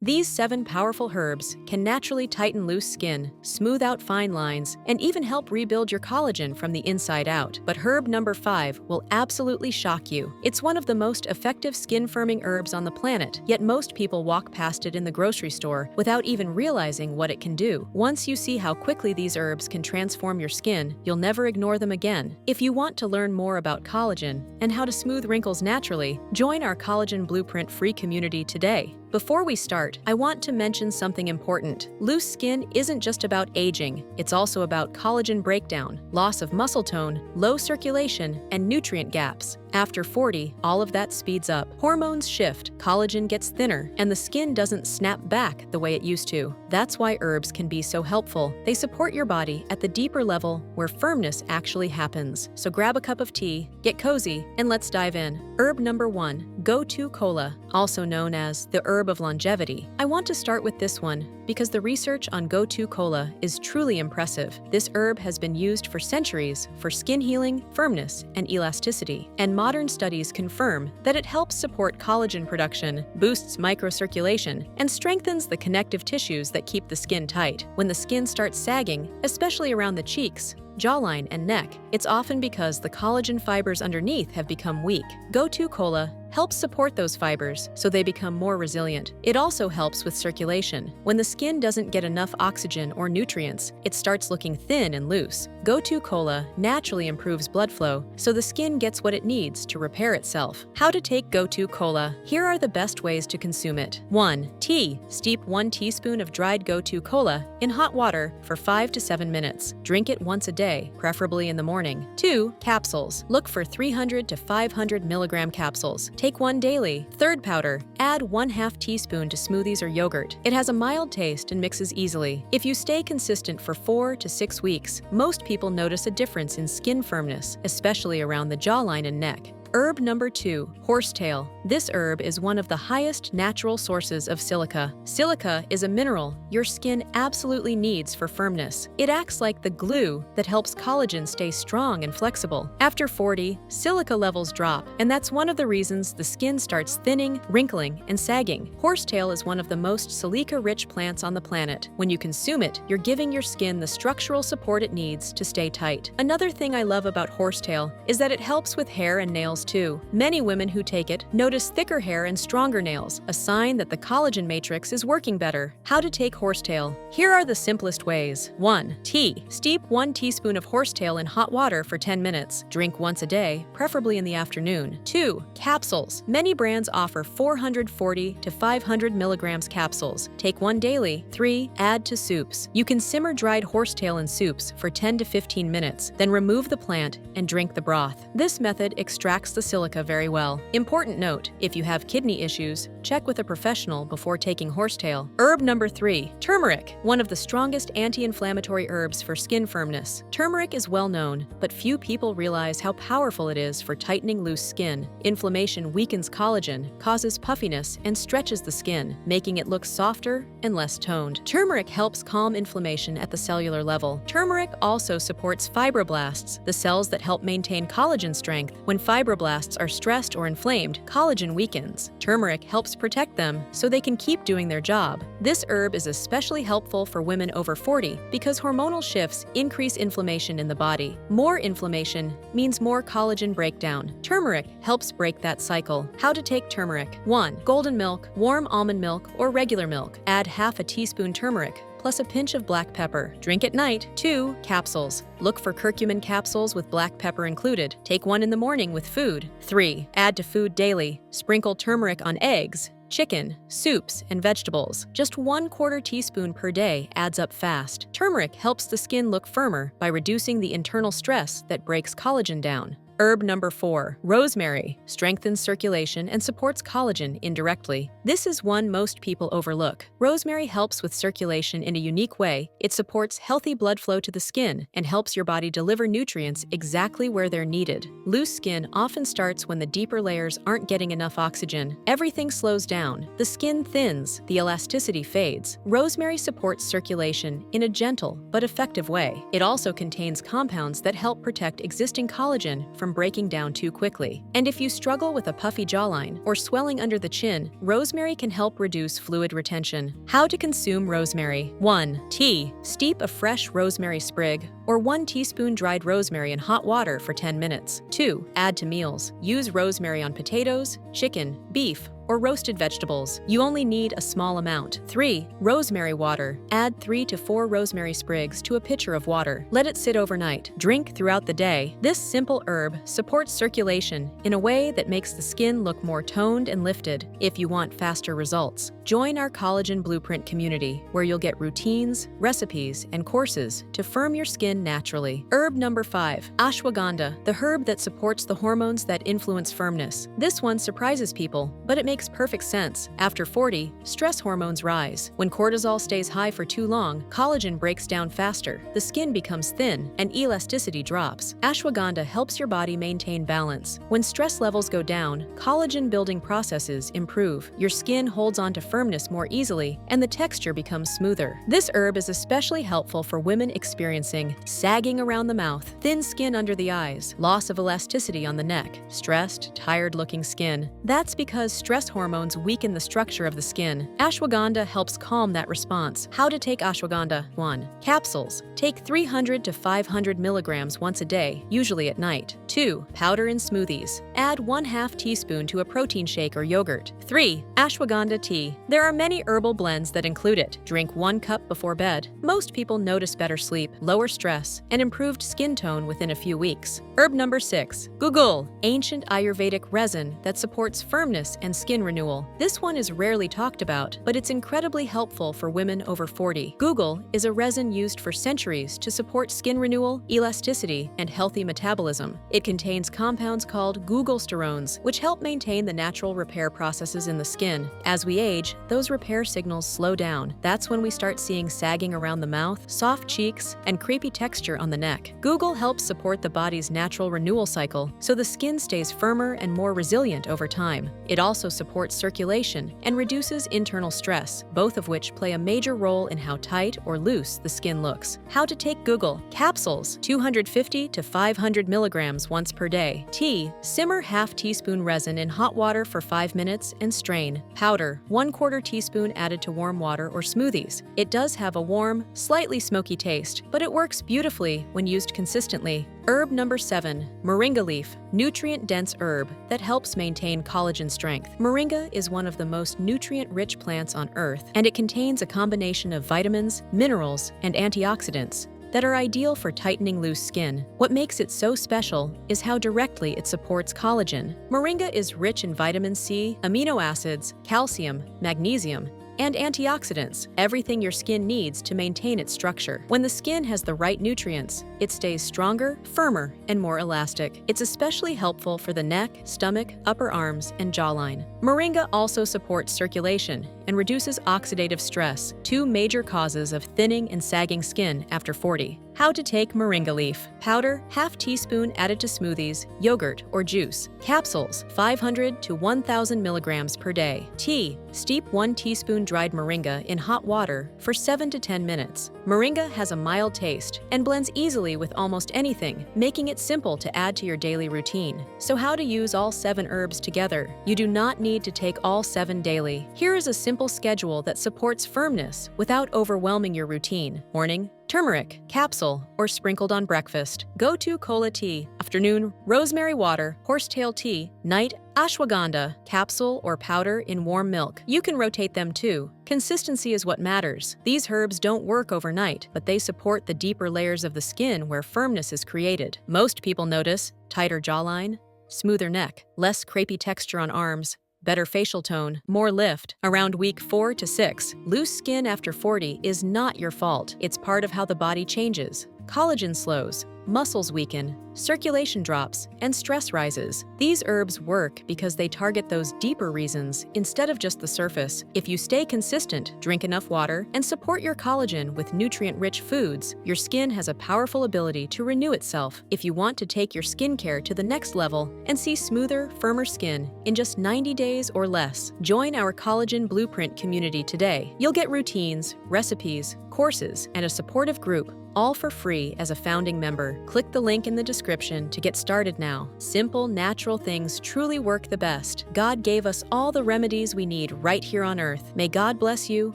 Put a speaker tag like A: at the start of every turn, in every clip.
A: These 7 powerful herbs can naturally tighten loose skin, smooth out fine lines, and even help rebuild your collagen from the inside out. But herb number 5 will absolutely shock you. It's one of the most effective skin-firming herbs on the planet, yet most people walk past it in the grocery store without even realizing what it can do. Once you see how quickly these herbs can transform your skin, you'll never ignore them again. If you want to learn more about collagen and how to smooth wrinkles naturally, join our Collagen Blueprint free community today. Before we start, I want to mention something important. Loose skin isn't just about aging, it's also about collagen breakdown, loss of muscle tone, low circulation, and nutrient gaps. After 40, all of that speeds up. Hormones shift, collagen gets thinner, and the skin doesn't snap back the way it used to. That's why herbs can be so helpful. They support your body at the deeper level where firmness actually happens. So grab a cup of tea, get cozy, and let's dive in. Herb number 1, Gotu kola, also known as the herb of longevity. I want to start with this one because the research on Gotu kola is truly impressive. This herb has been used for centuries for skin healing, firmness, and elasticity. And modern studies confirm that it helps support collagen production, boosts microcirculation, and strengthens the connective tissues that keep the skin tight. When the skin starts sagging, especially around the cheeks, jawline, and neck, it's often because the collagen fibers underneath have become weak. Gotu kola helps support those fibers so they become more resilient. It also helps with circulation. When the skin doesn't get enough oxygen or nutrients, it starts looking thin and loose. Gotu kola naturally improves blood flow, so the skin gets what it needs to repair itself. How to take Gotu kola? Here are the best ways to consume it. 1. Tea. Steep 1 teaspoon of dried Gotu kola in hot water for 5 to 7 minutes. Drink it once a day, preferably in the morning. 2. Capsules. Look for 300 to 500 milligram capsules. Take one daily. Third powder. Add 1/2 teaspoon to smoothies or yogurt. It has a mild taste and mixes easily. If you stay consistent for 4 to 6 weeks, most people notice a difference in skin firmness, especially around the jawline and neck. Herb number 2, horsetail. This herb is one of the highest natural sources of silica. Silica is a mineral your skin absolutely needs for firmness. It acts like the glue that helps collagen stay strong and flexible. After 40, silica levels drop, and that's one of the reasons the skin starts thinning, wrinkling, and sagging. Horsetail is one of the most silica-rich plants on the planet. When you consume it, you're giving your skin the structural support it needs to stay tight. Another thing I love about horsetail is that it helps with hair and nails too. Many women who take it notice thicker hair and stronger nails, a sign that the collagen matrix is working better. How to take horsetail? Here are the simplest ways. 1. Tea. Steep 1 teaspoon of horsetail in hot water for 10 minutes. Drink once a day, preferably in the afternoon. 2. Capsules. Many brands offer 440 to 500 milligrams capsules. Take one daily. 3. Add to soups. You can simmer dried horsetail in soups for 10 to 15 minutes, then remove the plant and drink the broth. This method extracts the silica very well. Important note, if you have kidney issues, check with a professional before taking horsetail. Herb number 3, turmeric, one of the strongest anti-inflammatory herbs for skin firmness. Turmeric is well known, but few people realize how powerful it is for tightening loose skin. Inflammation weakens collagen, causes puffiness, and stretches the skin, making it look softer and less toned. Turmeric helps calm inflammation at the cellular level. Turmeric also supports fibroblasts, the cells that help maintain collagen strength. When fibroblasts are stressed or inflamed, collagen weakens. Turmeric helps protect them so they can keep doing their job. This herb is especially helpful for women over 40 because hormonal shifts increase inflammation in the body. More inflammation means more collagen breakdown. Turmeric helps break that cycle. How to take turmeric? 1. Golden milk, warm almond milk, or regular milk. Add 1/2 teaspoon turmeric, plus a pinch of black pepper. Drink at night. 2. Capsules. Look for curcumin capsules with black pepper included. Take one in the morning with food. 3. Add to food daily. Sprinkle turmeric on eggs, chicken, soups, and vegetables. Just 1/4 teaspoon per day adds up fast. Turmeric helps the skin look firmer by reducing the internal stress that breaks collagen down. Herb number 4, rosemary, strengthens circulation and supports collagen indirectly. This is one most people overlook. Rosemary helps with circulation in a unique way. It supports healthy blood flow to the skin and helps your body deliver nutrients exactly where they're needed. Loose skin often starts when the deeper layers aren't getting enough oxygen. Everything slows down. The skin thins, the elasticity fades. Rosemary supports circulation in a gentle but effective way. It also contains compounds that help protect existing collagen from from breaking down too quickly. And if you struggle with a puffy jawline or swelling under the chin, rosemary can help reduce fluid retention. How to consume rosemary. 1. Tea. Steep a fresh rosemary sprig or 1 teaspoon dried rosemary in hot water for 10 minutes. 2. Add to meals. Use rosemary on potatoes, chicken, beef, or roasted vegetables. You only need a small amount. 3. Rosemary water. Add 3 to 4 rosemary sprigs to a pitcher of water. Let it sit overnight. Drink throughout the day. This simple herb supports circulation in a way that makes the skin look more toned and lifted. If you want faster results, join our Collagen Blueprint community, where you'll get routines, recipes, and courses to firm your skin naturally. Herb number 5. Ashwagandha, the herb that supports the hormones that influence firmness. This one surprises people, but it makes perfect sense. After 40, stress hormones rise. When cortisol stays high for too long, collagen breaks down faster, the skin becomes thin, and elasticity drops. Ashwagandha helps your body maintain balance. When stress levels go down, collagen-building processes improve. Your skin holds on to firmness more easily, and the texture becomes smoother. This herb is especially helpful for women experiencing sagging around the mouth, thin skin under the eyes, loss of elasticity on the neck, stressed, tired-looking skin. That's because stress hormones weaken the structure of the skin. Ashwagandha helps calm that response. How to take ashwagandha. 1. Capsules. Take 300 to 500 milligrams once a day, usually at night. 2. Powder in smoothies. Add 1/2 teaspoon to a protein shake or yogurt. 3. Ashwagandha tea. There are many herbal blends that include it. Drink 1 cup before bed. Most people notice better sleep, lower stress, and improved skin tone within a few weeks. Herb number 6. Guggul, ancient Ayurvedic resin that supports firmness and skin renewal. This one is rarely talked about, but it's incredibly helpful for women over 40. Guggul is a resin used for centuries to support skin renewal, elasticity, and healthy metabolism. It contains compounds called Guggulsterones, which help maintain the natural repair processes in the skin. As we age, those repair signals slow down. That's when we start seeing sagging around the mouth, soft cheeks, and crepey texture on the neck. Guggul helps support the body's natural renewal cycle, so the skin stays firmer and more resilient over time. It also supports circulation and reduces internal stress, both of which play a major role in how tight or loose the skin looks. How to take Guggul. Capsules. 250 to 500 milligrams once per day. Tea. Simmer 1/2 teaspoon resin in hot water for 5 minutes and strain. Powder. 1/4 teaspoon added to warm water or smoothies. It does have a warm, slightly smoky taste, but it works beautifully when used consistently. Herb number 7. Moringa leaf, nutrient-dense herb that helps maintain collagen strength. Moringa is one of the most nutrient-rich plants on Earth, and it contains a combination of vitamins, minerals, and antioxidants that are ideal for tightening loose skin. What makes it so special is how directly it supports collagen. Moringa is rich in vitamin C, amino acids, calcium, magnesium, and antioxidants, everything your skin needs to maintain its structure. When the skin has the right nutrients, it stays stronger, firmer, and more elastic. It's especially helpful for the neck, stomach, upper arms, and jawline. Moringa also supports circulation and reduces oxidative stress, 2 major causes of thinning and sagging skin after 40. How to take moringa leaf. Powder, 1/2 teaspoon added to smoothies, yogurt, or juice. Capsules, 500 to 1,000 milligrams per day. Tea, steep 1 teaspoon dried moringa in hot water for 7 to 10 minutes. Moringa has a mild taste and blends easily with almost anything, making it simple to add to your daily routine. So how to use all 7 herbs together? You do not need to take all 7 daily. Here is a simple schedule that supports firmness without overwhelming your routine. Morning, turmeric, capsule, or sprinkled on breakfast. Gotu kola tea. Afternoon, rosemary water, horsetail tea. Night, ashwagandha, capsule or powder in warm milk. You can rotate them too. Consistency is what matters. These herbs don't work overnight, but they support the deeper layers of the skin where firmness is created. Most people notice tighter jawline, smoother neck, less crepey texture on arms, better facial tone, more lift. Around week 4 to 6, loose skin after 40 is not your fault. It's part of how the body changes. Collagen slows, muscles weaken, circulation drops, and stress rises. These herbs work because they target those deeper reasons instead of just the surface. If you stay consistent, drink enough water, and support your collagen with nutrient-rich foods, your skin has a powerful ability to renew itself. If you want to take your skincare to the next level and see smoother, firmer skin in just 90 days or less, join our Collagen Blueprint community today. You'll get routines, recipes, courses, and a supportive group, all for free as a founding member. better. Click the link in the description to get started now. Simple, natural things truly work the best. God gave us all the remedies we need right here on Earth. May God bless you,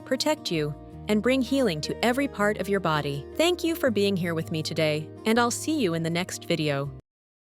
A: protect you, and bring healing to every part of your body. Thank you for being here with me today, and I'll see you in the next video.